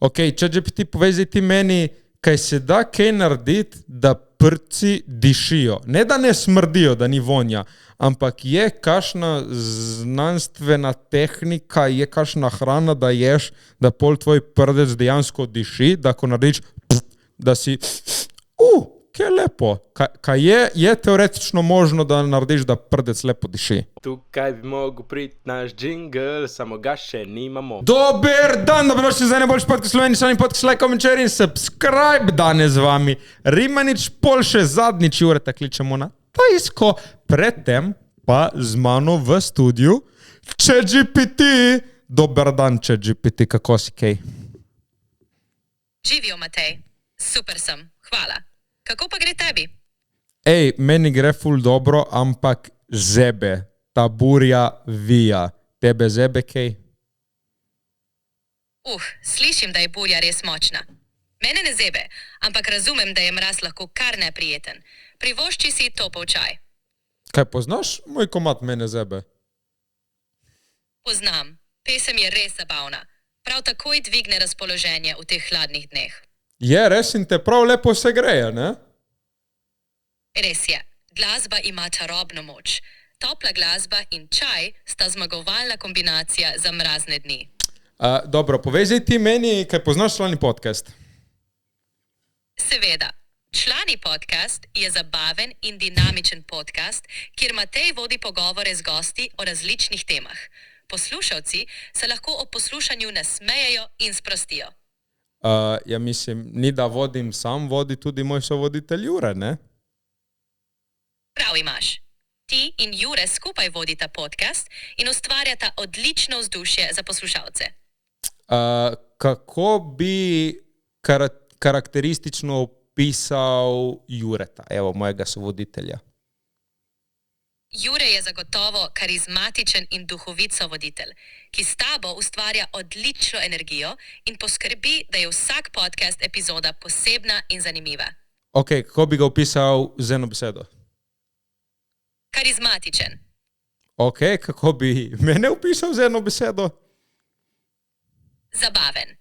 Ok, ChatGPT, povej zdaj ti meni, kaj se da kaj narediti, da prci dišijo. Ne, da ne smrdijo, da ni vonja, ampak je kakšna znanstvena tehnika, je kakšna hrana, da ješ, da pol tvoj prdec dejansko diši, da ko narediš, da si, kaj lepo. Kaj je teoretično možno, da narediš, da prdec lepo diši? Tukaj bi mogel priti naš džingl, samo ga še nimamo. Dober dan, dobrodošli za najboljši podcast Slovenije, sami podcast, like, comment, share in subscribe. Danes z vami Rimanič, pol še zadnjič Jureta kličemo na tajsko, predtem pa z mano v studiu ChatGPT. Dober dan, ChatGPT, kako si kaj? Živijo, Matej. Super sem, hvala. Kako pa gre tebi? Ej, meni gre ful dobro, ampak zebe, ta burja vija. Tebe zebe kaj? Slišim, da je burja res močna. Mene ne zebe, ampak razumem, da je mraz lahko kar neprijeten. Privošči si topel čaj. Kaj poznaš moj komad Mene zebe? Poznam. Pesem je res zabavna. Prav takoj dvigne razpoloženje v teh hladnih dneh. Je, res in te prav lepo se greje, ne? Res je. Glasba ima čarobno moč. Topla glasba in čaj sta zmagovalna kombinacija za mrazne dni. Dobro, povej zdaj ti meni, kaj poznaš Člani podcast? Seveda. Člani podcast je zabaven in dinamičen podcast, kjer Matej vodi pogovore z gosti o različnih temah. Poslušalci se lahko ob poslušanju nasmejejo in sprostijo. Ja mislim, ni da vodim sam, vodi tudi moj sovoditelj Jure, ne? Prav imaš. Ti in Jure skupaj vodita podcast in ustvarjata odlično vzdušje za poslušalce. Kako bi karakteristično opisal Jureta, evo, mojega sovoditelja? Jure je zagotovo karizmatičen in duhovit sovoditelj, ki s tabo ustvarja odlično energijo in poskrbi, da je vsak podcast epizoda posebna in zanimiva. Ok, kako bi ga opisal z eno besedo? Karizmatičen. Ok, kako bi mene opisal z eno besedo? Zabaven.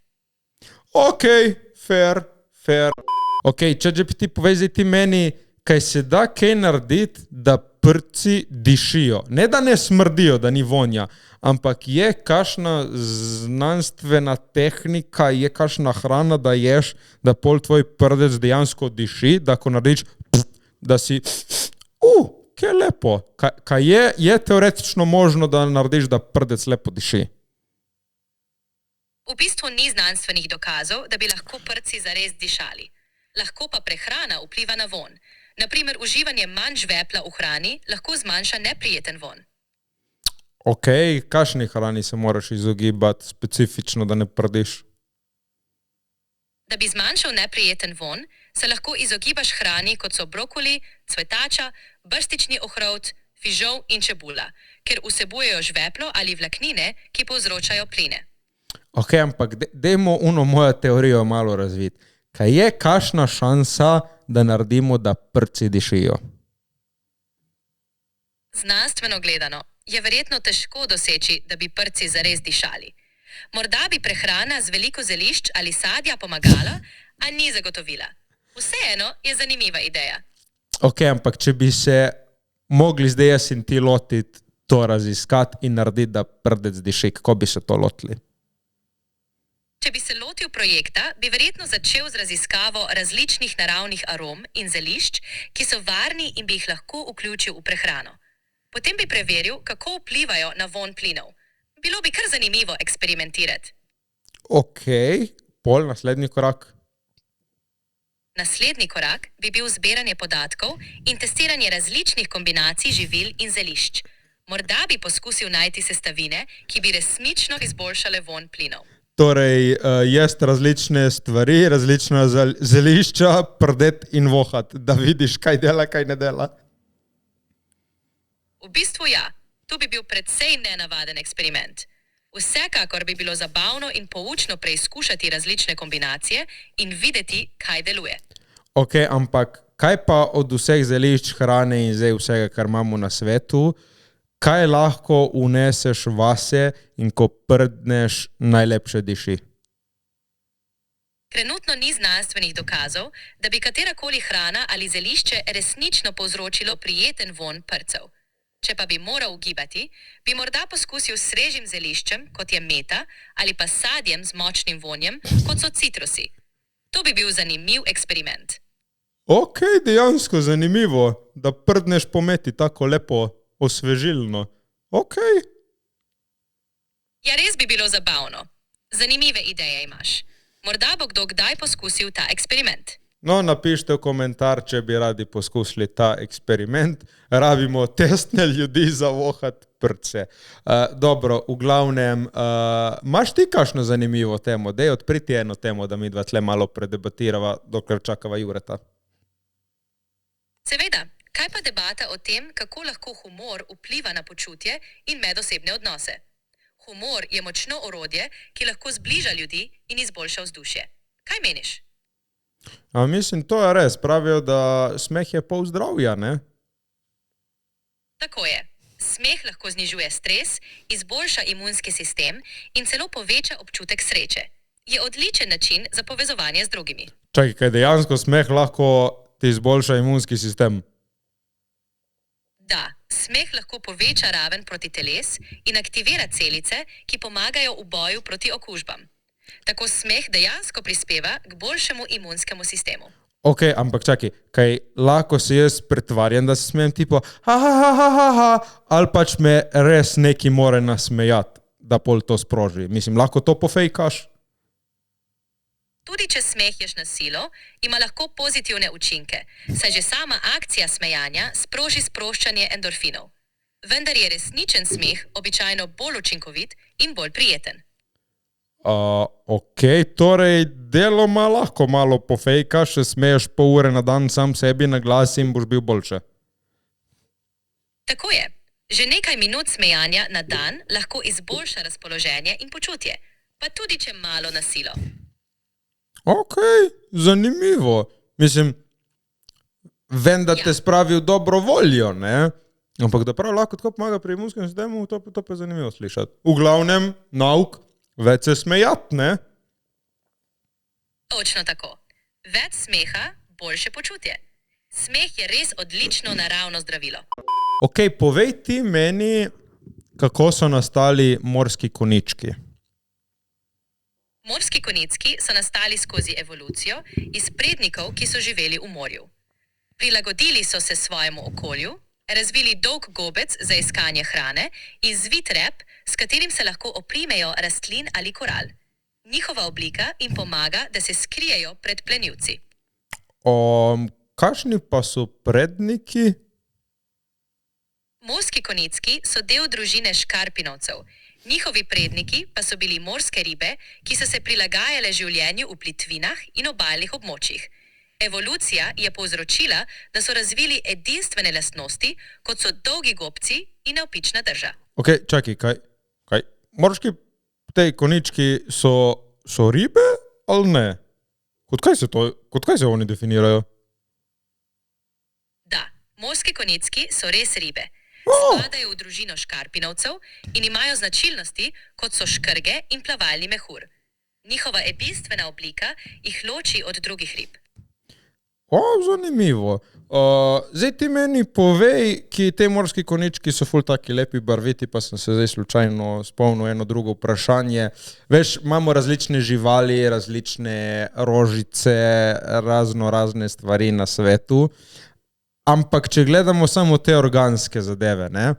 Ok, fair. Ok, ChatGPT, povej zdaj ti meni, kaj se da kaj narediti, da prci dišijo. Ne, da ne smrdijo, da ni vonja, ampak je kakšna znanstvena tehnika, je kakšna hrana, da ješ, da pol tvoj prdec dejansko diši, da ko narediš, da si, kaj lepo. Kaj je teoretično možno, da narediš, da prdec lepo diši? V bistvu ni znanstvenih dokazov, da bi lahko prci zares dišali. Lahko pa prehrana vpliva na vonj. Naprimer, uživanje manj žvepla v hrani lahko zmanjša neprijeten vonj. Ok, kakšni hrani se moraš izogibati specifično, da ne prdiš? Da bi zmanjšal neprijeten vonj, se lahko izogibaš hrani, kot so brokoli, cvetača, brstični ohrovt, fižol in čebula, ker vsebujejo žveplo ali vlaknine, ki povzročajo pline. Ok, ampak dajmo mojo teorijo malo razviti. Kaj je kakšna šansa, da naredimo, da prci dišijo? Znanstveno gledano je verjetno težko doseči, da bi prci zares dišali. Morda bi prehrana z veliko zelišč ali sadja pomagala, a ni zagotovila. Vseeno je zanimiva ideja. Ok, ampak če bi se mogli zdaj jaz in ti lotiti to raziskati in narediti, da prdec diši, kako bi se to lotili? Če bi se lotil projekta, bi verjetno začel z raziskavo različnih naravnih arom in zelišč, ki so varni in bi jih lahko vključil v prehrano. Potem bi preveril, kako vplivajo na vonj plinov. Bilo bi kar zanimivo eksperimentirati. Ok, pol naslednji korak. Naslednji korak bi bil zbiranje podatkov in testiranje različnih kombinacij živil in zelišč. Morda bi poskusil najti sestavine, ki bi resnično izboljšale vonj plinov. Torej, jesti različne stvari, različna zelišča, prdeti in vohati, da vidiš, kaj dela, kaj ne dela. V bistvu ja, to bi bil precej nenavaden eksperiment. Vsekakor bi bilo zabavno in poučno preizkušati različne kombinacije in videti, kaj deluje. Ok, ampak kaj pa od vseh zelišč, hrane in zdaj vsega, kar imamo na svetu, kaj lahko vneseš vase in ko prdneš, najlepše diši? Trenutno ni znanstvenih dokazov, da bi katerakoli hrana ali zelišče resnično povzročilo prijeten vonj prcev. Če pa bi moral ugibati, bi morda poskusil s svežim zeliščem, kot je meta, ali pa sadjem z močnim vonjem, kot so citrusi. To bi bil zanimiv eksperiment. Ok, dejansko zanimivo, da prdneš po meti tako lepo osvežilno. Ok. Ja, res bi bilo zabavno. Zanimive ideje imaš. Morda bo kdo kdaj poskusil ta eksperiment. No, napišite v komentar, če bi radi poskusili ta eksperiment. Rabimo testne ljudi za vohat prce. Dobro, v glavnem, imaš ti kakšno zanimivo temo? Dej odpriti eno temo, da mi dva tle malo predebatirava, dokler čakava Jureta. Seveda, kaj pa debata o tem, kako lahko humor vpliva na počutje in medosebne odnose? Humor je močno orodje, ki lahko zbliža ljudi in izboljša vzdušje. Kaj meniš? Mislim, to je res. Pravijo, da smeh je pol zdravja, ne? Tako je. Smeh lahko znižuje stres, izboljša imunski sistem in celo poveča občutek sreče. Je odličen način za povezovanje z drugimi. Čakaj, kaj dejansko smeh lahko ti izboljša imunski sistem? Da, smeh lahko poveča raven protiteles in aktivira celice, ki pomagajo v boju proti okužbam. Tako smeh dejansko prispeva k boljšemu imunskemu sistemu. Ok, ampak čakaj, kaj lahko se jaz pretvarjam, da se smejem tipo ali pač me res neki more nasmejati, da pol to sproži. Mislim, lahko to pofejkaš? Tudi če smehješ na silo, ima lahko pozitivne učinke, saj že sama akcija smejanja sproži sproščanje endorfinov. Vendar je resničen smeh običajno bolj učinkovit in bolj prijeten. Ok, torej deloma lahko malo pofejkaš, se smeješ pol ure na dan sam sebi na glas in boš bil boljše. Tako je. Že nekaj minut smejanja na dan lahko izboljša razpoloženje in počutje, pa tudi če malo na silo. Ok, zanimivo. Mislim, vem, da te spravi v dobro voljo, ne? Ampak da prav lahko tako pomaga pri imunskem sistemu, to pa je zanimivo slišati. V glavnem, nauk, več se smejat, ne? Točno tako. Več smeha, boljše počutje. Smeh je res odlično naravno zdravilo. Ok, povej ti meni, kako so nastali morski konički. Morski konjicki so nastali skozi evolucijo iz prednikov, ki so živeli v morju. Prilagodili so se svojemu okolju, razvili dolg gobec za iskanje hrane in zvit rep, s katerim se lahko oprimejo rastlin ali koral. Njihova oblika jim pomaga, da se skrijejo pred plenilci. Kakšni pa so predniki? Morski konjicki so del družine škarpinovcev. Njihovi predniki pa so bili morske ribe, ki so se prilagajale življenju v plitvinah in obalnih območjih. Evolucija je povzročila, da so razvili edinstvene lastnosti, kot so dolgi gobci in navpična drža. Ok, čakaj, kaj? Morski tej konički so ribe ali ne? Kot kaj se oni definirajo? Da, morski konjicki so res ribe. Spadajo v družino škarpinovcev in imajo značilnosti, kot so škrge in plavalni mehur. Njihova edinstvena oblika jih loči od drugih rib. Zanimivo. Zdaj ti meni povej, ki te morski konički so ful taki lepi barviti, pa sem se zdaj slučajno spomnil eno drugo vprašanje. Veš, imamo različne živali, različne rožice, razne stvari na svetu. Ampak, če gledamo samo te organske zadeve, ne?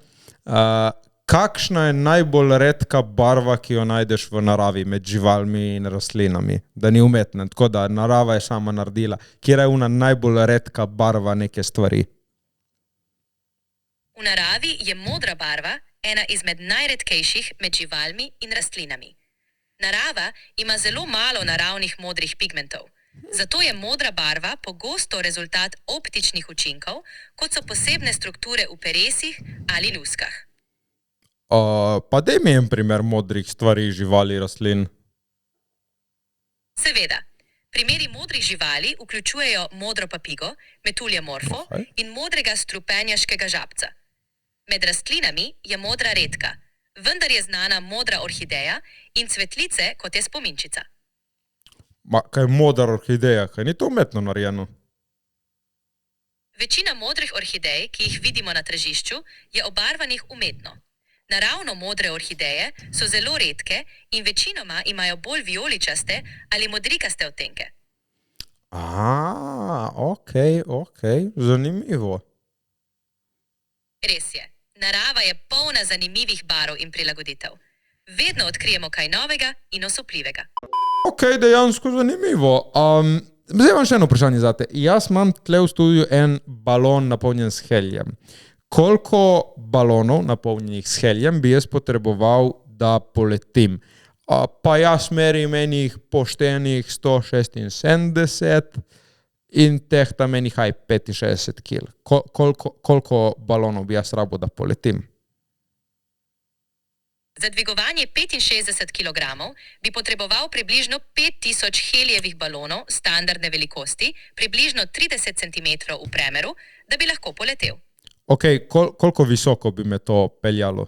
Kakšna je najbolj redka barva, ki jo najdeš v naravi med živalmi in rastlinami? Da ni umetna, tako da narava je sama naredila. Kjer je ona najbolj redka barva neke stvari? V naravi je modra barva ena izmed najredkejših med živalmi in rastlinami. Narava ima zelo malo naravnih modrih pigmentov. Zato je modra barva pogosto rezultat optičnih učinkov, kot so posebne strukture v peresih ali luskah. Pa daj mi en primer modrih stvari, živali, rastlin. Seveda. Primeri modrih živali vključujejo modro papigo, metulje morfo in modrega strupenjaškega žabca. Med rastlinami je modra redka, vendar je znana modra orhideja in cvetlice, kot je spominčica. Kaj je modra orhideja, kaj ni to umetno narejeno? Večina modrih orhidej, ki jih vidimo na tržišču, je obarvanih umetno. Naravno modre orhideje so zelo redke in večinoma imajo bolj vijoličaste ali modrikaste odtenke. Ok, zanimivo. Res je, narava je polna zanimivih barv in prilagoditev. Vedno odkrijemo kaj novega in osupljivega. Ok, dejansko zanimivo. Zdaj imam še eno vprašanje zate. Jaz imam tle v studiu en balon napolnjen s helijem. Koliko balonov napolnjenih s helijem bi jaz potreboval, da poletim? Pa jaz merim enih poštenih 176 in tehtam enih 65 kg. Koliko balonov bi jaz rabo, da poletim? Za dvigovanje 65 kg bi potreboval približno 5000 helijevih balonov standardne velikosti, približno 30 cm v premeru, da bi lahko poletel. Ok, koliko visoko bi me to peljalo?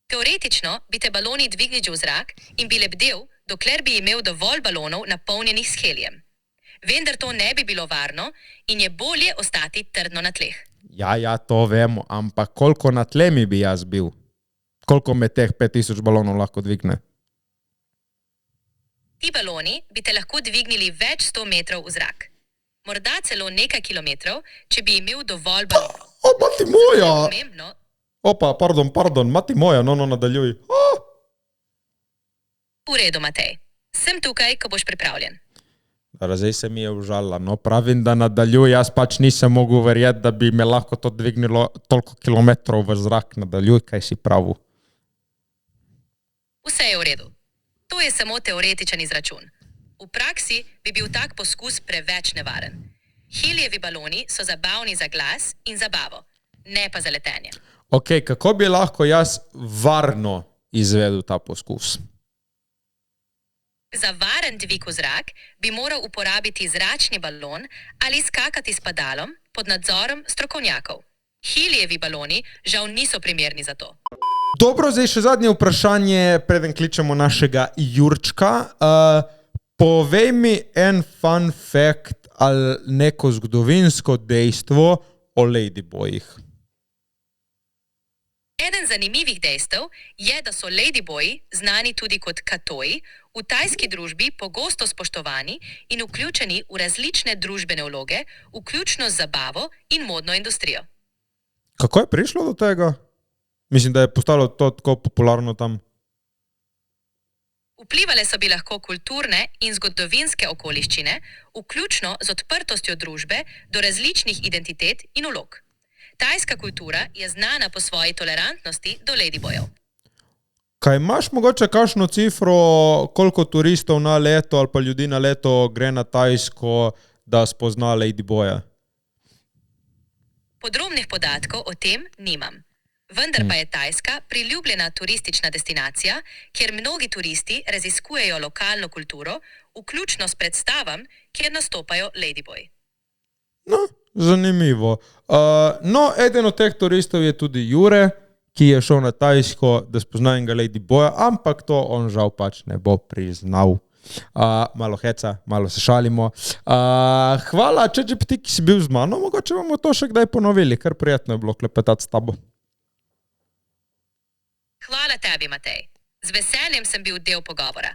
Teoretično bi te baloni dvignili v zrak in bi lebdel, dokler bi imel dovolj balonov napolnjenih s helijem. Vendar to ne bi bilo varno in je bolje ostati trdno na tleh. Ja, to vemo, ampak koliko na tlemi bi jaz bil? Koliko me teh 5000 balonov lahko dvigne? Ti baloni bi te lahko dvignili več 100 metrov v zrak. Morda celo nekaj kilometrov, če bi imel dovolj balonov. Mati moja! Pomembno, Pardon, mati moja, no, nadaljuj. v redu, Matej. Sem tukaj, ko boš pripravljen. Zdaj se mi je užalila, no pravim, da nadaljuj, jaz pač nisem mogel verjeti, da bi me lahko to dvignilo toliko kilometrov v zrak. Nadaljuj, kaj si pravil. Vse je v redu. To je samo teoretičen izračun. V praksi bi bil tak poskus preveč nevaren. Helijevi baloni so zabavni za glas in zabavo, ne pa za letenje. Ok, kako bi lahko jaz varno izvedel ta poskus? Za varen dvig v zrak bi moral uporabiti zračni balon ali skakati s padalom pod nadzorom strokovnjakov. Helijevi baloni žal niso primerni za to. Dobro, zdaj še zadnje vprašanje, preden kličemo našega Jurčka. Povej mi en fun fact ali neko zgodovinsko dejstvo o ladyboyih. Eden zanimivih dejstev je, da so ladyboyi, znani tudi kot katoji, v tajski družbi pogosto spoštovani in vključeni v različne družbene vloge, vključno z zabavo in modno industrijo. Kako je prišlo do tega? Mislim, da je postalo to tako popularno tam. Vplivale so bi lahko kulturne in zgodovinske okoliščine, vključno z odprtostjo družbe do različnih identitet in vlog. Tajska kultura je znana po svoji tolerantnosti do ladybojev. Kaj imaš mogoče kakšno cifro, koliko turistov na leto ali pa ljudi na leto gre na Tajsko, da spozna ladyboja? Podrobnih podatkov o tem nimam. Vendar pa je Tajska priljubljena turistična destinacija, kjer mnogi turisti raziskujejo lokalno kulturo, vključno s predstavam, kjer nastopajo ladyboji. No, zanimivo. No, eden od teh turistov je tudi Jure, ki je šel na Tajsko, da spozna enega ladyboja, ampak to on žal pač ne bo priznal. Malo heca, malo se šalimo. Hvala, ChatGPT, ki si bil z mano, mogoče bomo to še kdaj ponovili, ker prijetno je bilo klepetati s tabo. Hvala tebi, Matej. Z veseljem sem bil del pogovora.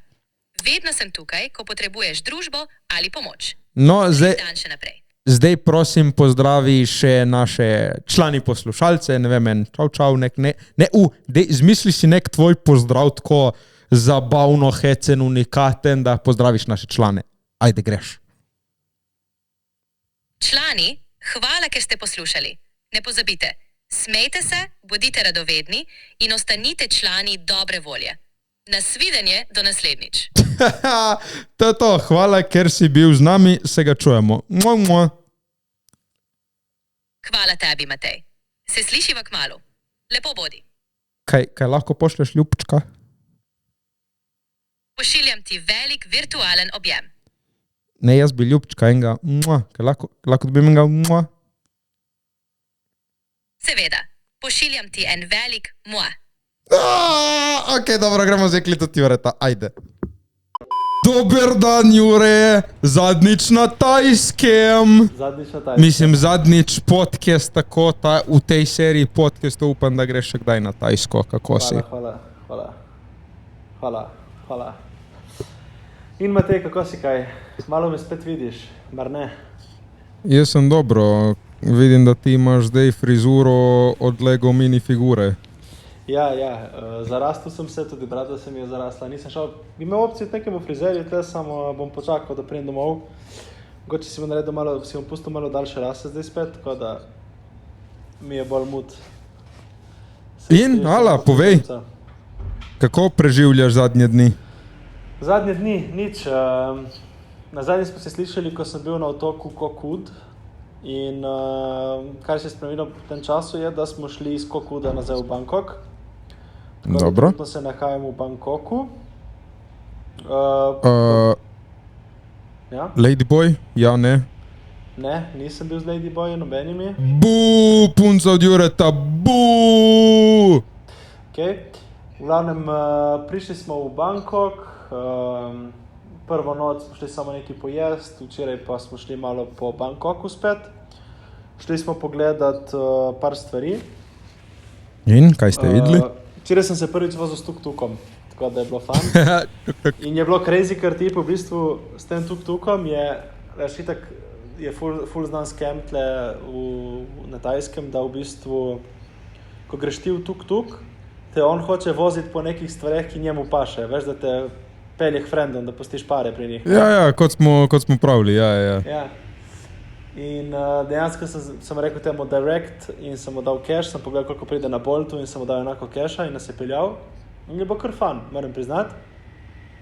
Vedno sem tukaj, ko potrebuješ družbo ali pomoč. No, Lep dan še naprej. zdaj prosim pozdravi še naše člani poslušalce, ne vem, čau, zmisli si nek tvoj pozdrav tako zabavno, hecen, unikaten, da pozdraviš naše člane. Ajde, greš. Člani, hvala, ker ste poslušali. Ne pozabite, smejte se, bodite radovedni in ostanite člani dobre volje. Nasvidenje do naslednjič. To je to, hvala, ker si bil z nami, se ga čujemo. Hvala tebi, Matej. Se slišiva kmalu. Lepo bodi. Kaj lahko pošlješ ljubčka? Pošiljam ti velik virtualen objem. Ne, jaz bi ljubčka enega, kaj lahko dobim enega, Seveda, pošiljam ti en velik mua. Ok, dobro, gremo zdaj klitati vreta, ajde. Dober dan, Jure, zadnjič na Tajskem. Zadnjič na Tajskem. Mislim, zadnjič podcast tako, v tej seriji podcastov upam, da greš še kdaj na Tajsko, kako si? Hvala. In Matej, kako si kaj? Malo me spet vidiš, mar ne? Jaz sem dobro, vidim, da ti imaš zdaj frizuro od Lego minifigure. Ja, zarastel sem se, tudi brada se mi je zarasla. Nisem šel, imel opcijo nekemu frizerju, tle samo bom počakal, da pridem domov. Mogoče si bom pustil malo daljše rase zdaj spet, tako da mi je bolj mut. In, ala, povej, kako preživljaš zadnje dni? Zadnje dni, nič. Nazadnje smo se slišali, ko sem bil na otoku Kokud. In kar se je spremenilo v tem času je, da smo šli iz Kokuda nazaj v Bangkok. Dobro. Tako da se nahajamo v Bangkoku. Ja? Ladyboy? Ja, ne. Ne, nisem bil z Ladyboy nobenimi. Buu, punca od Jureta, buu! Okay. V glavnem, prišli smo v Bangkok. Prvo noč smo šli samo nekaj pojest, včeraj pa smo šli malo po Bangkoku spet. Šli smo pogledat par stvari. In, kaj ste videli? Včeraj sem se prvič vozil s tuk-tukom, tako da je bilo fun. In je bilo crazy, ker ti v bistvu s tem tuk-tukom je ful znan scam tle na Tajskem, da v bistvu, ko greš ti v tuk-tuk, te on hoče voziti po nekih stvareh, ki njemu paše. Veš, da te pelje k frendom, da pustiš pare pri njih. Ja, kot smo pravili, ja. In dejansko sem rekel temu direct in sem mu dal cash, sem pogledal, koliko pride na Boltu in sem mu dal enako casha in nas je peljal. In je bilo kar fun, moram priznati.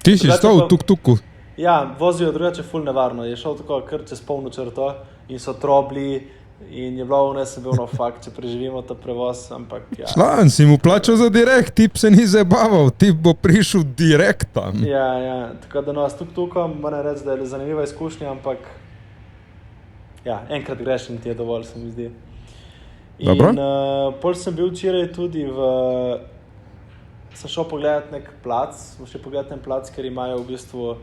Ti si stal v tuk-tuku? Ja, vozijo drugače ful nevarno. Je šel tako kar čez polno črto in so trobli in je bilo vnes, sem bil no fakt, če preživimo ta prevoz, ampak ja. Član, si mu plačal za direkt, tip se ni zabaval, tip bo prišel direkt tam. Ja, tako da no, s tuk-tukom moram reči, da je zanimiva izkušnja, ampak ja, enkrat greš in ti je dovolj, se mi zdi. Dobro. In pol sem bil včeraj tudi sem šel pogledat nek plac, smo šli pogledat ten plac, ker imajo v bistvu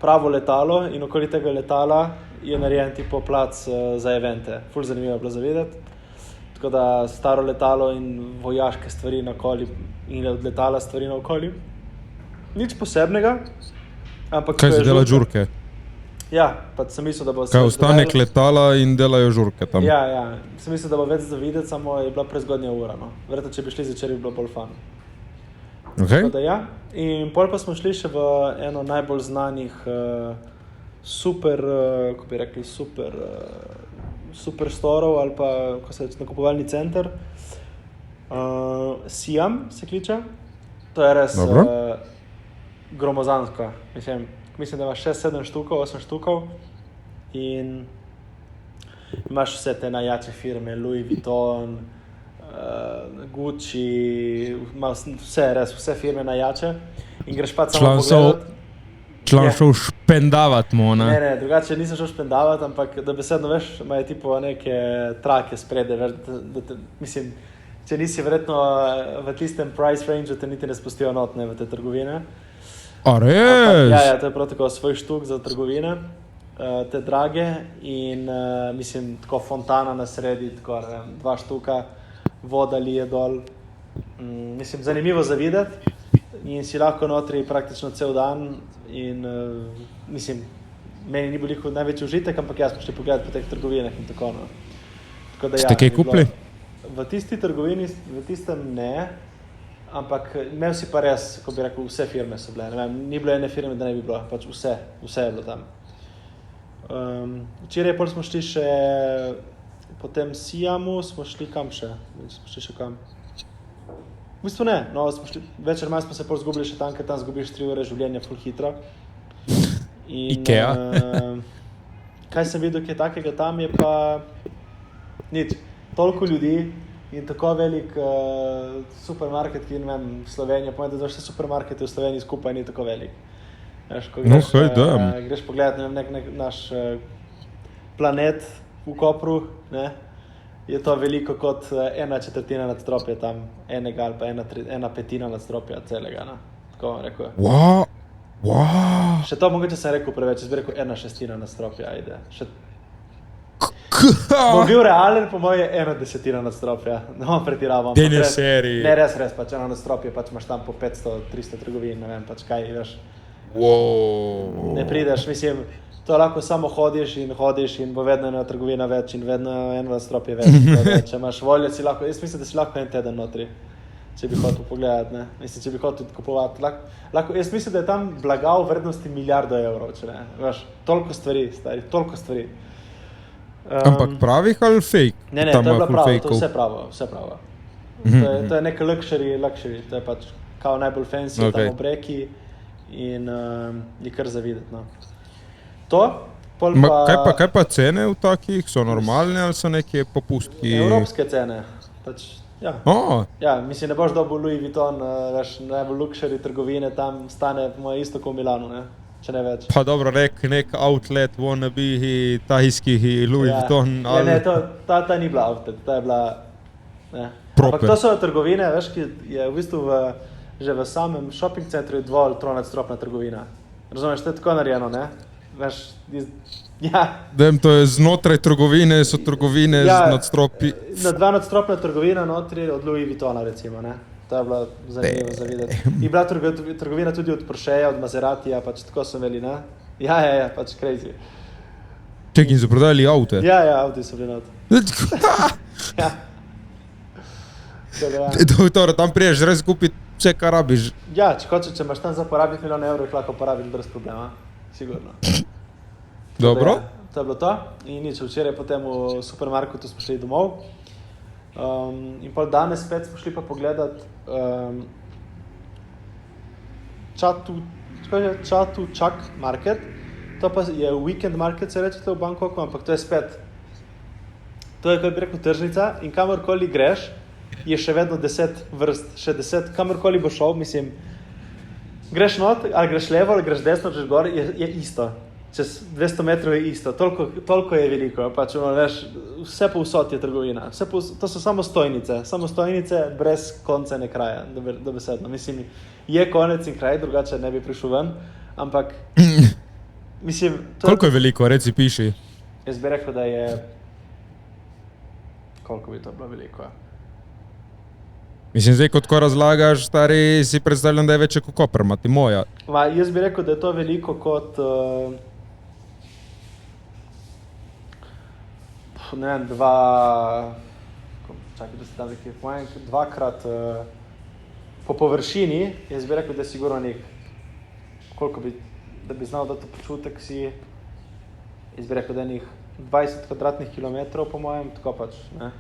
pravo letalo in okoli tega letala je narejen tipo plac za evente. Ful zanimivo je bilo za videti. Tako da staro letalo in vojaške stvari naokoli in od letala stvari naokoli. Nič posebnega, ampak kaj se dela žurke? Ja, pa sem mislil, da bo... Kaj ostanek letala in delajo žurke tam? Ja, sem mislil, da bo več za videti, samo je bila prezgodnja ura, no. Verjetno, če bi šli zvečer, bi bilo bolj fun. Okay. Da, ja. In pol pa smo šli še v eno najbolj znanih super storov ali pa, ko se reče, nakupovalni center. Siam se kliče. To je res gromozansko. Mislim, da imaš 6-7 štukov, 8 štukov in imaš vse te najjače firme, Louis Vuitton, Gucci, vse firme najjače in greš pa samo pogledat. Član šel špendavat mu, ne? Ne, drugače nisem šel špendavat, ampak da besedno veš, imajo tipo neke trake sprede, veš, mislim, če nisi verjetno v tistem price range, te niti ne spustijo notne v te trgovine. A res? Ja, to je prav tako svoj štuk za trgovine, te drage in mislim, tako fontana na sredi, tako 2 štuka, voda lije dol. Mislim, zanimivo za videti in si lahko notri praktično cel dan in mislim, meni ni bil največji užitek, ampak jaz smo šli pogledati po teh trgovinah in tako. No. Tako da, ste kaj kupili? V tisti trgovini, v tistem ne, ampak imel si pa res, ko bi rekel, vse firme so bile. Ne vem, ni bilo ene firme, da ne bi bilo, pač vse je bilo tam. Včeraj pol smo šli še po tem Siamu, smo šli kam še? V bistvu ne, no, večer manj smo se pol zgubili še tam, ker tam zgubiš 3 ure življenja ful hitro. In, Ikea. Kaj sem videl, kaj takega tam je pa nič, toliko ljudi in tako velik supermarket, ki ne vem, Slovenija, pomeni, da vse supermarkete v Sloveniji skupaj ni tako velik. Veš, ko greš pogledat, ne vem, naš planet v Kopru, ne, je to veliko kot 1/4 nadstropja tam, enega ali pa 1/5 nadstropja celega, ne, tako vam rekel. Wow. Wow. Še to mogoče sem rekel preveč, jaz bi rekel 1/6 nadstropja, ajde. Bom bil realen, po moje 1/10 nadstropja, no pretiravam. Te ne seriji. Ne, res, pač 1 nadstropje, pač imaš tam po 500-300 trgovin, ne vem, pač kaj, veš. Wow. Ne prideš, mislim, to lahko samo hodiš in bo vedno ena trgovina več in vedno eno nadstropje več. Če imaš voljo, si lahko, jaz mislim, da si lahko en teden notri, če bi hotel pogledati, ne. Mislim, če bi hotel kupovati, lahko, jaz mislim, da je tam blaga v vrednosti milijardo evrov, če ne, veš, toliko stvari, stari, toliko stvari. Ampak pravih ali fake? Ne, to je bila prava, to je vse pravo. To je nek luxury, to je pač kao najbolj fancy tam obreki in je kar za videti, no. To, pol pa... Kaj pa cene v takih? So normalne ali so neke popustki? Evropske cene, pač, ja. Oh. Ja, mislim, ne boš dobil Louis Vuitton, veš, najbolj luxury trgovine, tam stane moje isto kot v Milanu, ne? Če ne več. Pa dobro, nek outlet wannabe tajski Louis Vuitton. Ja, ne, ta ni bila outlet, ta je bila, ne. Proper. Ampak to so trgovine, veš, ki je v bistvu že v samem shopping centru je dvolj tronadstropna trgovina. Razumeš, to je tako narejeno, ne? Veš, ja. Vem, to je znotraj trgovine, so trgovine z nadstropji. Na 2 nadstropna trgovina notri od Louis Vuittona, recimo, ne? To je bila zanimivo za videti. Je bila trgovina tudi od Porscheja, od Maseratija, pač tako so imeli, ne? Ja, pač crazy. Čekaj, in so prodajali avte? Ja, avti so bili not. Ja. Torej, tam priješ res kupiti vse, kar rabiš. Ja, če imaš tam za porabiti milijon evrov, jih lahko porabiš brez problema, sigurno. Dobro. To je bilo to. In nič, včeraj potem v supermarketu smo šli domov. In pol danes spet smo šli pa pogledat Chatuchak market. To pa je weekend market, se reče v Bangkoku, ampak to je spet, to je, kot bi rekel, tržnica in kamorkoli greš, je še vedno 10 vrst, še 10, kamorkoli bo šel, mislim, greš not, ali greš levo, ali greš desno, greš gor, je isto. Čez 200 metrov je isto, toliko je veliko, pač, veš, vse povsod je trgovina, to so samo stojnice brez konca in kraja, dobesedno. Mislim, je konec in kraj, drugače ne bi prišel ven, ampak, mislim... Koliko je veliko, reci piši? Jaz bi rekel, da je... Koliko bi to bilo veliko? Mislim, zdaj, kot ko razlagaš, stari, si predstavljam, da je večje kot Koper, mati moja. Jaz bi rekel, da je to veliko kot... ne vem, dvakrat po površini, jaz bi rekel, da je sigurno koliko bi, da bi znal dati počutek si, jaz bi rekel, da je 20 kvadratnih kilometrov, po mojem, tako pač, ne?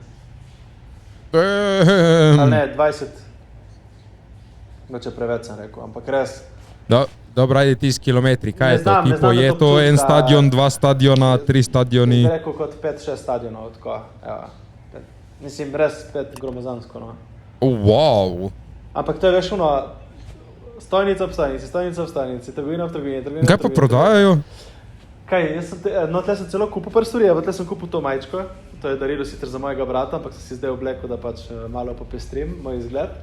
Ali ne, 20, če preveč sem rekel, ampak res. Dobro, ajde tisti kilometri, kaj je to? Tipo, je to en stadion, 2 stadiona, 3 stadioni? Jaz bi rekel kot 5-6 stadionov, tako, evo. Mislim, res 5 gromozansko, no. Wow! Ampak to je veš ono, stojnica v stojnici, trgovina v trgovini. Kaj pa prodajajo? Kaj, tle sem celo kupil prsturi, tle sem kupil to majčko, to je darilo sicer za mojega brata, ampak sem si zdaj oblekel, da pač malo popestrim moj izgled.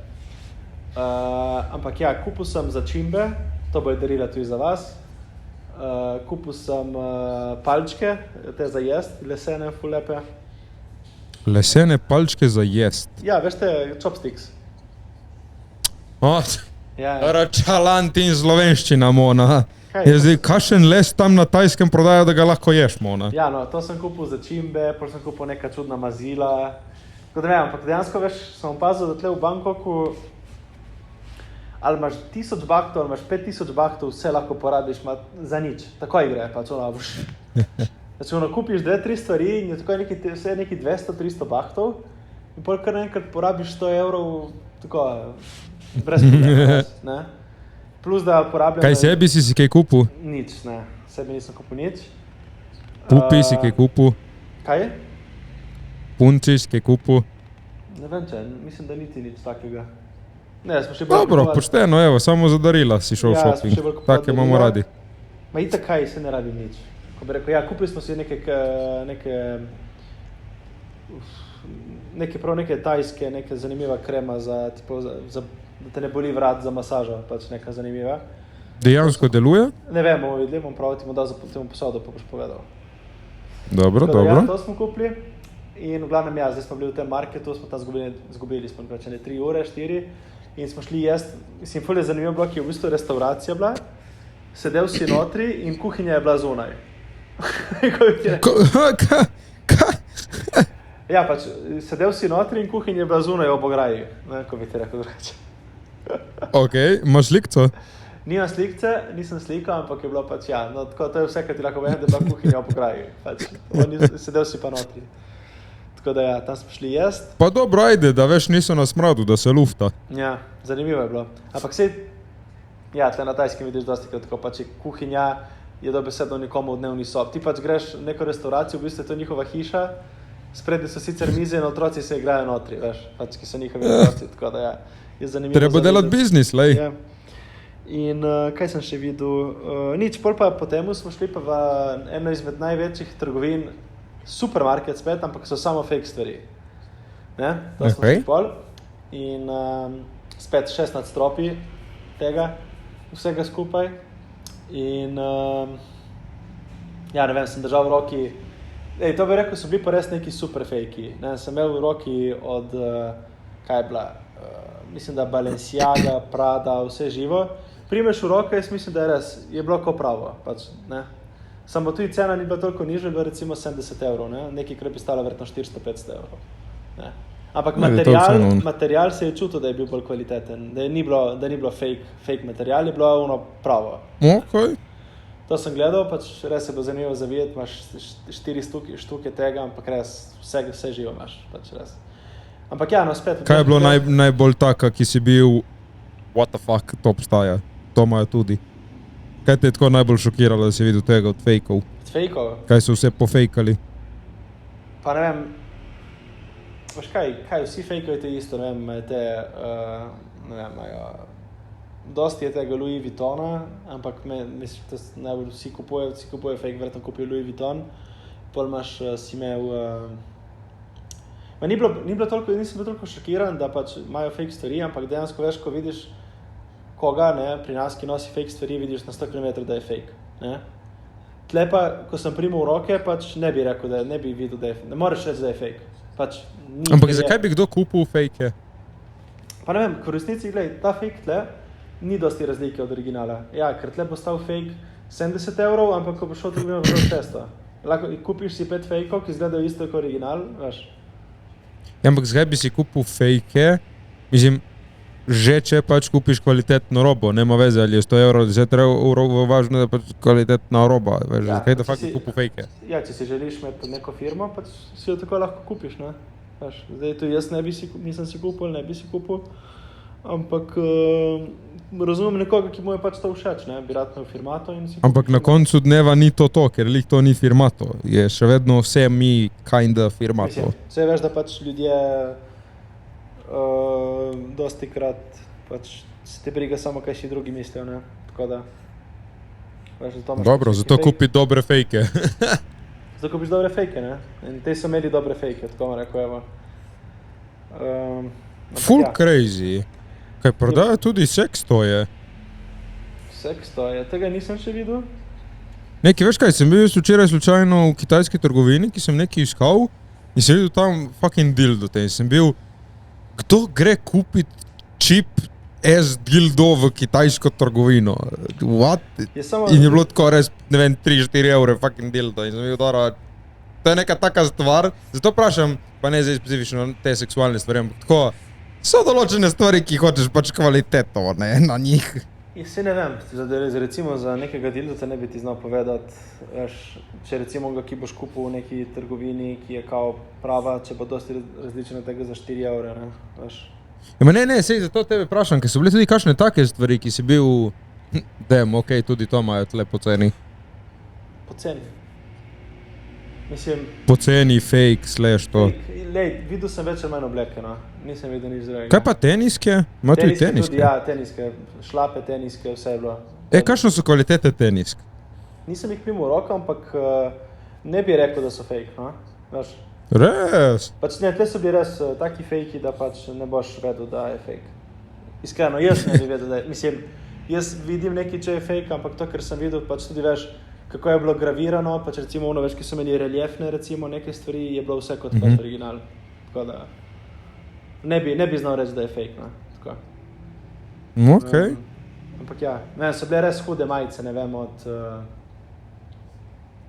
Ampak ja, kupil sem začimbe, to bo je darila tudi za vas. Kupil sem palčke, te za jest, lesene, ful lepe. Lesene palčke za jest? Ja, veš te, chopsticks. Račalant in slovenščina, mona. Kakšen les tam na Tajskem prodaja, da ga lahko ješ, mona? Ja, no, to sem kupil začimbe, potem sem kupil neka čudna mazila. Tako da ne vem, ampak dejansko veš, sem opazil, da tle v Bangkoku ali imaš 1000 bahtov, ali imaš 5000 bahtov, vse lahko porabiš za nič. Takoj gre, pač ono, znači ono, kupiš 2-3 stvari in je tako vse neki 200-300 bahtov in pol kar naenkrat porabiš 100 evrov, tako, brez problema, ne? Plus da porabljam... Kaj sebi si kaj kupil? Nič, ne. Sebi nisem kupil nič. Pupi si kaj kupil? Kaj? Punči si kaj kupil? Ne vem če, mislim, da niti nič takega. Ne, smo še dobro, pošteno, evo, samo za darila si šel v shopping. Take imamo radi. Ma itak kaj, se ne rabim nič. Ko bi rekel, ja, kupili smo si neke tajske, neke zanimiva krema za, tipo, da te ne boli vrat za masažo, pač neka zanimiva. Dejansko deluje? Ne vem, bomo videli, bom prav, ti mu dal za temu posodo, pa boš povedal. Dobro, Tako da, dobro. Ja, to smo kupili in v glavnem zdaj smo bili v tem marketu, smo tam zgubili smo pač 3 ure, 4 in smo šli jesti. Mislim, ful je zanimivo bilo, ki je v bistvu restauracija bila, sedel si notri in kuhinja je bila zunaj. Ja, pač sedel si notri in kuhinja je bila zunaj ob ograji, ne, ko bi ti rekel drugače. Ok, imaš slikco? Nimam slikce, nisem slikal, ampak je bilo pač ja, no tako to je vse, kar ti lahko povem, da je bila kuhinja ob ograji, pač sedel si pa notri. Tako da ja, tam smo šli jesti. Pa dobro, ajde, da veš niso na smradu, da se lufta. Ja, zanimivo je bilo. Ampak sej, ja, tle na Tajskem vidiš dosti krat tako, pač je kuhinja je dobesedno nikomu v dnevni sob. Ti pač greš v neko restauracijo, v bistvu je to njihova hiša, sprednji so sicer mize in otroci se igrajo notri, veš, pač ki so njihovi otroci, tako da ja, je zanimivo. Treba delati biznis, lej. Ja. In kaj sem še videl? Nič, pol pa potem smo šli pa v eno izmed največjih trgovin, supermarket spet, ampak so samo fake stvari. Ne? To smo šli pol. In spet 6 nadstropij tega, vsega skupaj. In ja, ne vem, sem držal v roki, to bi rekel, so bili pa res neki super fejki. Sem imel v roki od, kaj je bila, mislim, da Balenciaga, Prada, vse živo. Primeš v roke, jaz mislim, da je res, je bilo ko pravo, pač, ne. Samo tudi cena ni bila toliko nižja, bila recimo 70 €, ne, nekaj, kar bi stalo verjetno 400-500 €, ne. Ampak material se je čutil, da je bil bolj kvaliteten, da ni bilo fake material, je bilo ono pravo. Ok. To sem gledal, pač res je bilo zanimivo za videti, imaš 4 štuke tega, ampak res vse živo imaš, pač res. Ampak ja, no spet... Kaj je bilo najbolj taka, ki si bil, what the fuck, to obstaja? To imajo tudi. Kaj te je tako najbolj šokiralo, da si videl tega od fejkov? Od fejkov? Kaj so vse pofejkali? Pa ne vem, veš kaj vsi fejkajo te isto, ne vem, ne vem, dosti je tega Louis Vuittona, ampak mislim, da najbolj vsi kupujejo fake, verjetno kupijo Louis Vuitton, pol imaš si imel... Nisem bil toliko šokiran, da pač imajo fake stvari, ampak dejansko veš, ko vidiš koga, ne, pri nas, ki nosi fake stvari, vidiš na 100 km, da je fake, ne. Tle pa, ko sem primal v roke, pač ne bi rekel, ne bi videl, da je fake, ne moreš reči, da je fake. Pač, ampak zakaj bi kdo kupil fake? Pa ne vem, ko v resnici, gledaj, ta fake tle ni dosti razlike od originala. Ja, ker tle bo stal fake 70 €, ampak ko bo šel trgovino, bo 600. Lahko kupiš si 5 fejkov, ki izgledajo isto kot original, veš. Ja, ampak zakaj bi si kupil fejke? Mislim, že če pač kupiš kvalitetno robo, nema veze, ali je 100 €, 10 €, važno je pač kvalitetna roba, veš, zakaj da fakt kupil fejke? Ja, če si želiš imeti neko firmo, pač si jo tako lahko kupiš, ne? Veš, zdaj tu jaz nisem si kupil, ne bi si kupil, ampak razumem nekoga, ki mu je pač to všeč, ne, bi rad imel firmato in si kupil. Ampak na koncu dneva ni to, ker lih to ni firmato, je še vedno vse mi kinda firmato. Mislim, vse veš, da pač ljudje dosti krat pač se te briga samo, kaj si drugi mislijo, ne, tako da veš, zato imaš... Dobro, zato kupi dobre fejke. Zato kupiš dobre fejke, ne, in te so imeli dobre fejke, tako vam rekel, evo. Full crazy. Kaj prodaja tudi sekstoje? Sekstoje, tega nisem še videl. Nekaj, veš kaj, sem bil včeraj slučajno v kitajski trgovini, ki sem nekaj iskal in sem videl tam fucking dildo te in sem bil, kdo gre kupit čip S-dildo v kitajsko trgovino? What? In je bilo tako res, ne vem, 3-4 € fucking dildo in sem bil dobro, to je neka taka stvar, zato vprašam, pa ne zdaj specifično te seksualne stvari, ampak tako, so določene stvari, ki hočeš pač kvaliteto, ne, na njih. Se ne vem, recimo za nekega dildota ne bi ti znal povedati, veš, če recimo ga, ki boš kupil v neki trgovini, ki je kao prava, če bo dosti različen od tega za 4 €, ne, veš. Ja, ne, sej zato tebe vprašam, ker so bile tudi kakšne take stvari, ki si bil, okej, tudi to imajo tle poceni. Poceni? Mislim... Poceni, fake, slash to. Lej, videl sem več ali manj obleke, no. Nisem videl nič zdravega. Kaj pa teniske? Ima tudi teniske? Tudi, ja, teniske, šlape, teniske, vse je bilo. Kakšne so kvalitete tenisk? Nisem jih primal v roko, ampak ne bi rekel, da so fake, no, veš. Res? Pač ne, tle so bili res taki fejki, da pač ne boš vedel, da je fake. Iskreno, jaz ne bi vedel, da je, mislim, Jaz vidim nekaj, če je fake, ampak to, ker sem videl, pač tudi veš, kako je bilo gravirano, pač recimo ono, veš, ki so imeli reliefne, recimo neke stvari, je bilo vse kot pač original. Tako da ne bi znal reči, da je fake, no. Tako. Okay. Ampak ja, ne, so bile res hude majice, ne vem, od...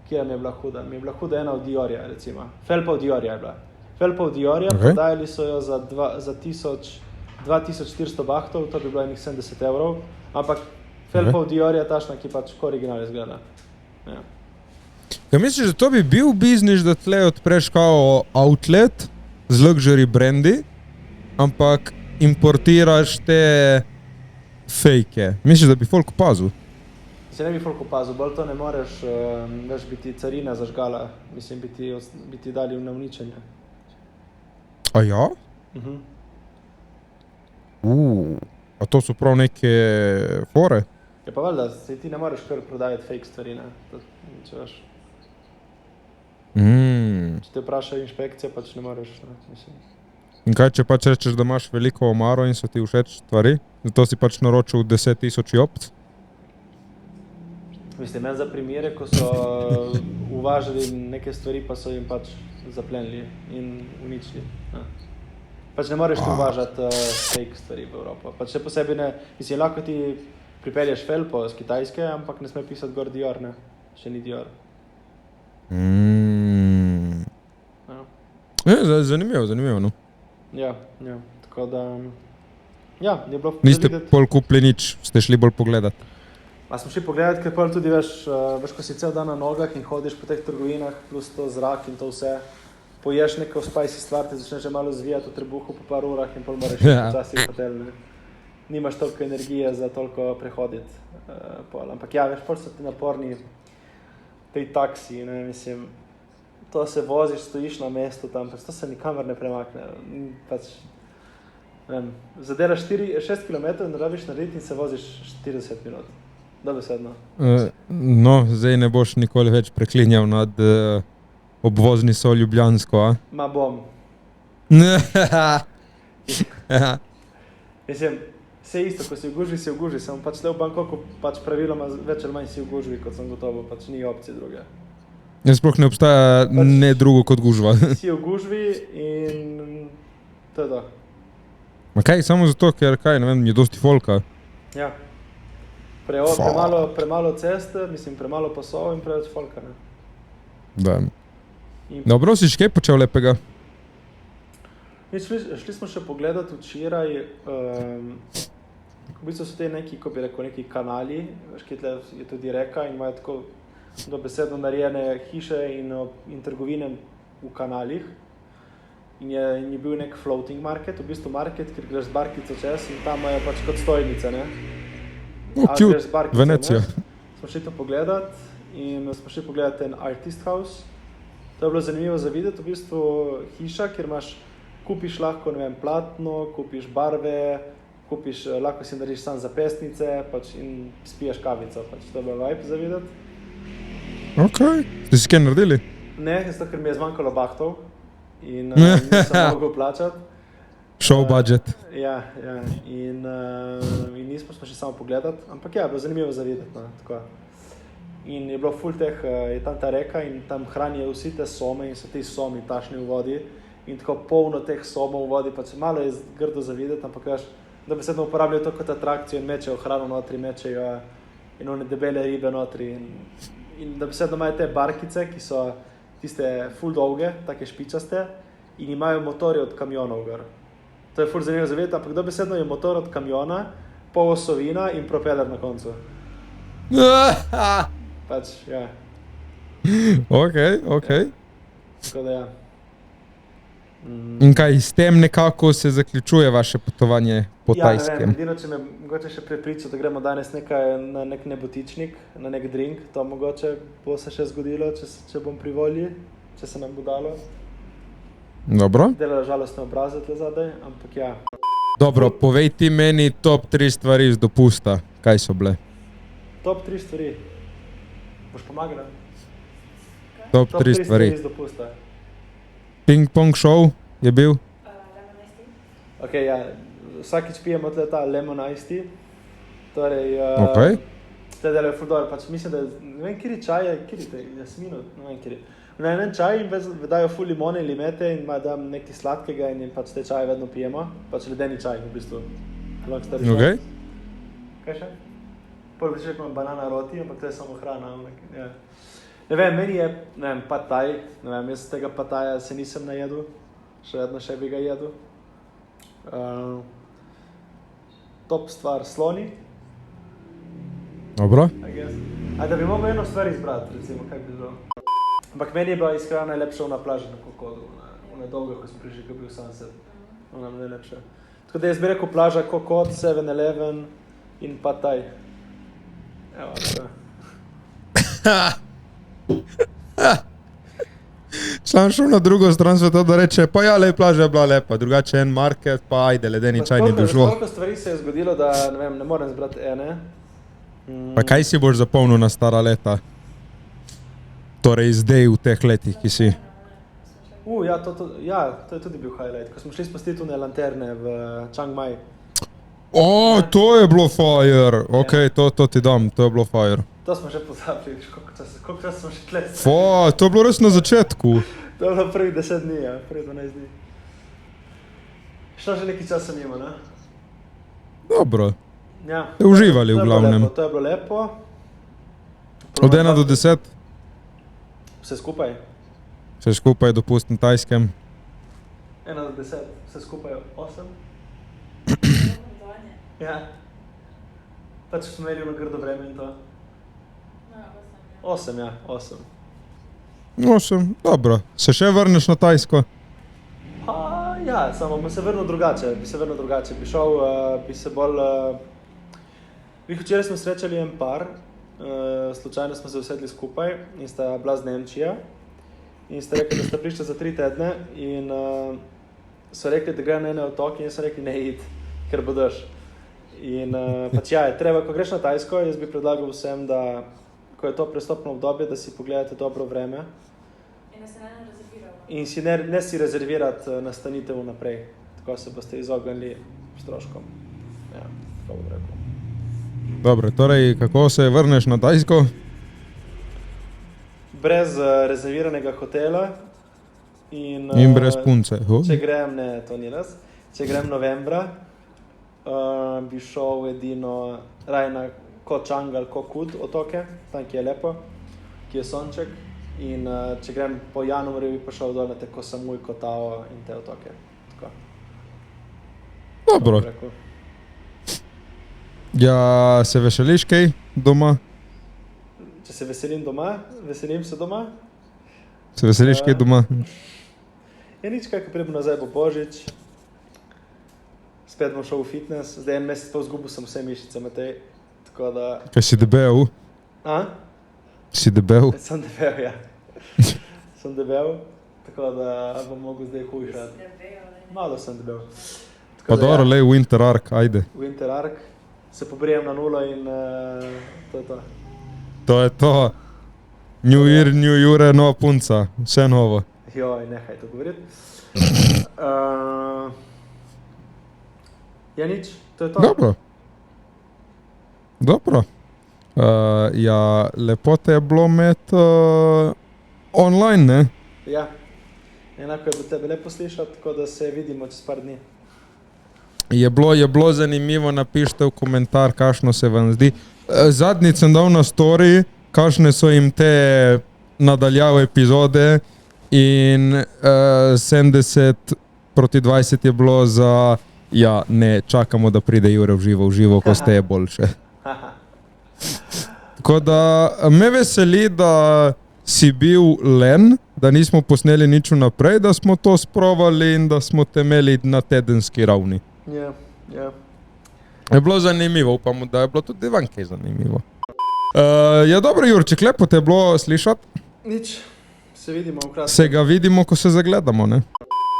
Kje mi je bila huda? Mi je bila huda ena od Diorja, recimo. Felpa od Diorja je bila. Felpa od Diorja, prodajali so jo za 2400 bahtov, to bi bilo enih 70 €, ampak Felpa od Diorja tašna, ki pač ko original izgleda. Ja. Ja, misliš, da to bi bil biznis, da tle odpreš kao outlet z luxury brandi, ampak importiraš te fejke? Misliš, da bi folk opazil? Se ne bi folk opazil, bolj to ne moreš, veš, biti carina zažgala, mislim, bi ti dali na uničenje. A ja? A to so prav neke fore? Ja pa valjda, se ti ne moreš kar prodajati fake stvari, ne, če veš. Če te vpraša inšpekcija, pač ne moreš, ne, mislim. In kaj, če pač rečeš, da imaš veliko omaro in so ti všeč stvari, zato si pač naročil 10 000 jopc? Mislim, meni za primere, ko so uvažali neke stvari, pa so jim pač zaplenili in uničili. Ja. Pač ne moreš uvažati fake stvari v Evropo. Pač še posebej ne, mislim, lahko ti pripelješ felpo z Kitajske, ampak ne sme pisati gor Dior, ne, še ni Dior. Ja, zanimivo, no. Ja, tako da, ja, je bilo... Niste pol kupili nič, ste šli bolj pogledat? A smo šli pogledat, ker pol tudi veš, ko si cel dan na nogah in hodiš po teh trgovinah, plus to zrak in to vse, poješ neko spicy stvar, ti začneš že malo zvijati v trebuhu po par urah in pol moraš počasi v hotel, ne. Nimaš toliko energije za toliko prehoditi pol. Ampak ja, veš, pol so ti naporni tej taksiji, ne, mislim, to se voziš, stojiš na mestu tam, pač to se nikamor ne premakne, pač, ne vem, zadelaš 6 km in rabiš narediti in se voziš 40 minut. Dobesedno. No, zdaj ne boš nikoli več preklinjal nad obvoznico Ljubljansko, a? Ma bom. Mislim, vse isto, ko si v gužvi, sem pač v Bangkoku pač praviloma več ali manj si v gužvi, kot sem gotovo, pač ni opcije druge. Ja, sploh ne obstaja pač ne drugo kot gužva. Si v gužvi in to je to. Ma kaj, samo zato, ker kaj, ne vem, je dosti folka. Ja. Premalo ceste, mislim, premalo pasov in preveč folka, ne. Da. Dobro, si kaj počel lepega? Šli smo še pogledati včeraj, v bistvu so te neki, ko bi rekel, neki kanali, veš, kje je tudi reka in imajo tako dobesedno narejene hiše in trgovine v kanalih. In je bil nek floating market, v bistvu market, kjer greš z barkico čez in tam imajo pač kot stojnice, ne. Cute, Venecija. Smo šli to pogledat in smo šli pogledat ten artist house. To je bilo zanimivo za videti, v bistvu hiša, kjer kupiš lahko, ne vem, platno, kupiš barve, lahko si narediš sam zapestnice, pač in spiješ kavico, pač to je bilo vibe za videti. Okej, ste si kaj naredili? Ne, zato ker mi je zmanjkalo bahtov in nisem mogel plačati. Show budget. Ja, in nismo šli samo pogledati, ampak ja, bilo zanimivo za videti, no, tako. In je bilo ful teh, je tam ta reka in tam hranijo vsi te some in so ti somi tašni v vodi in tako polno teh somov v vodi, pač malo je grdo za videti, ampak veš, da bi se uporabljajo to kot atrakcijo in mečejo hrano notri, mečejo in one debele ribe notri in da bi se imajo te barkice, ki so tiste ful dolge, take špičaste in imajo motorje od kamionov gor. To je ful zanimivo za videti, ampak dobesedno je motor od kamiona, pol osovina in propeler na koncu. Pač, ja. Okej. Tako da ja. In kaj, s tem nekako se zaključuje vaše potovanje po Tajskem? Ja, ne vem, edino, če me mogoče še prepriča, da gremo danes na nek nebotičnik, na nek drink, to mogoče bo se še zgodilo, če bom pri volji, če se nam bo dalo. Dobro. Delala žalostne obraze tle zadaj, ampak ja. Dobro, povej ti meni top 3 stvari z dopusta. Kaj so bile? Top 3 stvari. Boš pomagala? Top 3 stvari. Z dopusta. Ping pong show je bil? Ok, ja. Vsakič pijemo tle ta lemon iced tea. Torej, Okej. te delajo ful dobro, pač mislim, da ne vem, kjer je čaj, kjer je jasmino, ne vem, kjer je. Na enem čaj jim dajo ful limone in limete in dam nekaj sladkega in jim pač te čaje vedno pijemo. Pač ledeni čaj v bistvu. Okej. Kaj še? Prvi večer imam banana roti, ampak to je samo hrana. Ja. Ne vem, meni je, ne vem, pad thai, ne vem, jaz tega pad thaia se nisem najedel, še bi ga jedel. Top stvar sloni, Dobro. I guess. A da bi mogel eno stvar izbrati, recimo, kaj bi bilo. Ampak meni je bila iskreno najlepša ona plaža na Kokodu, ona dolga, ko smo prišli, ko je bil sunset, ona najlepša. Tako da jaz bi rekel plaža Kokod, 7-Eleven in pad thai. Evo, to. Sam šel na drugo stran sveta, da reče, pa ja, plaža je bila lepa, drugače en market, pa ajde, ledeni čaj ni bi šlo. Toliko stvari se je zgodilo, da ne vem, ne morem zbrati ene. Pa kaj si boš zapomnil na stara leta? Torej zdaj v teh letih, ki si. Ja, to je tudi bil highlight, ko smo šli spustiti une lanterne v Chiang Mai. O, to je bilo fire, okej, to ti dam, to je bilo fire. To smo že pozabili, koliko časa smo še tle. To je bilo res na začetku. To je bilo prvih 10 dni, ja, prvih 12 dni. Šlo že nekaj časa mimo, ne? Dobro, Ja. ste uživali v glavnem. To je bilo lepo. Od 1 do 10, Vse skupaj? vse skupaj dopust na Tajskem. 1 do 10, vse skupaj 8? Ja. Pač smo imeli ono grdo vreme in to. 8, ja, 8. 8, dobro. Se še vrneš na Tajsko? Ja, samo bi se vrnil drugače, bi šel, bi se bolj... Včeraj smo srečali en par, slučajno smo se usedli skupaj in sta bila z Nemčije in sta rekli, da sta prišla za 3 tedne in so rekli, da grejo na ene otoke in so rekli, ne id, ker bo dež. In pač ja, je treba, ko greš na Tajsko, jaz bi predlagal vsem, da ko je to prestopno obdobje, da si pogledate dobro vreme. In da se ne rezerviramo. In si ne si rezervirati nastanitev vnaprej, tako se boste izognili stroškom. Ja, tako bom rekel. Dobro, torej kako se vrneš na Tajsko? Brez rezerviranega hotela in brez punce. Če grem, ne, to ni res, če grem novembra, bi šel edino raj na Koh Chang ali Koh Kud otoke, tam ki je lepo, ki je sonček. In če grem po januarju, bi pa šel dol na te Koh Samui, Koh Tao in te otoke. Tako. Dobro. Ja, se veseliš kaj doma? Če se veselim doma, veselim se doma. Se veseliš kaj doma? Je nič kaj, ko pridem nazaj bo Božič. Spet bom šel v fitness, zdaj en mesec pa vzgubil sem vse mišice, Matej. Tako da... Kaj si debel? Si debel? Sem debel, ja. Sem debel, tako da bom mogel zdaj hujšati. Malo sem debel. Pa dobro, lej Winter Ark, ajde. Winter Ark, se pobrijem na nulo in to je to. To je to. New Year, New Jure, nova punca, vse novo. Joj, nehaj to govoriti. Ja, nič, to je to. Dobro. Dobro. Ja, lepo te je bilo imeti online, ne? Ja, enako je bilo tebe lepo slišati, tako da se vidimo čez par dni. Je bilo zanimivo, napišite v komentar, kakšno se vam zdi. Zadnjič sem dal na story, kakšne so jim te nadaljave epizode in 70 proti 20 je bilo za ja, ne, čakamo, da pride Jure v živo, ko ste je boljše. Tako da me veseli, da si bil len, da nismo posneli nič vnaprej, da smo to sprovali in da smo te imeli na tedenski ravni. Ja, ja. Je bilo zanimivo, upamo, da je bilo tudi vam kaj zanimivo. Ja, dobro, Jurček, lepo te je bilo slišati. Nič, se vidimo v kratkem. Se ga vidimo, ko se zagledamo, ne?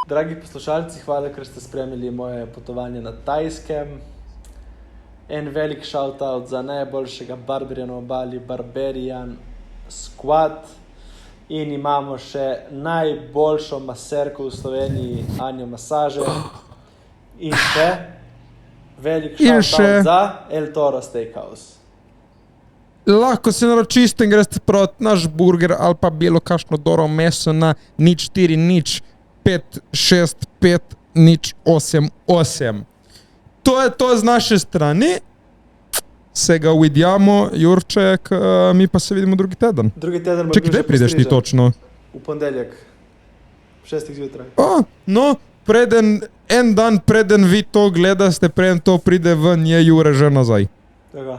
Dragi poslušalci, hvala, ker ste spremljali moje potovanje na Tajskem. En velik shoutout za najboljšega barberja na obali, Barberian Squad. In imamo še najboljšo maserko v Sloveniji, Anjo Masaže. In še Velik In šaltaut še- za El Toro Steakhouse. Lahko se naročite in greste proti naš burger ali pa bilo kakšno dobro meso na 040 565 088. To je to z naše strani. Se ga uvidjamo, Jurček, mi pa se vidimo drugi teden. Drugi teden bo Čekaj, bil kdaj že prideš ti postrižen. točno? V ponedeljek. 6 zjutraj. No, en dan preden vi to gledaste, preden to pride ven, je Jure že nazaj. Tako.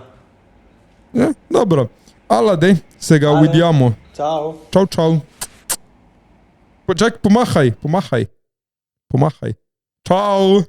Ja, dobro. Ala, dej, se ga Ajde. uvidjamo. Čau. Čau, čau. Čak, pomahaj. Pomahaj. Čau.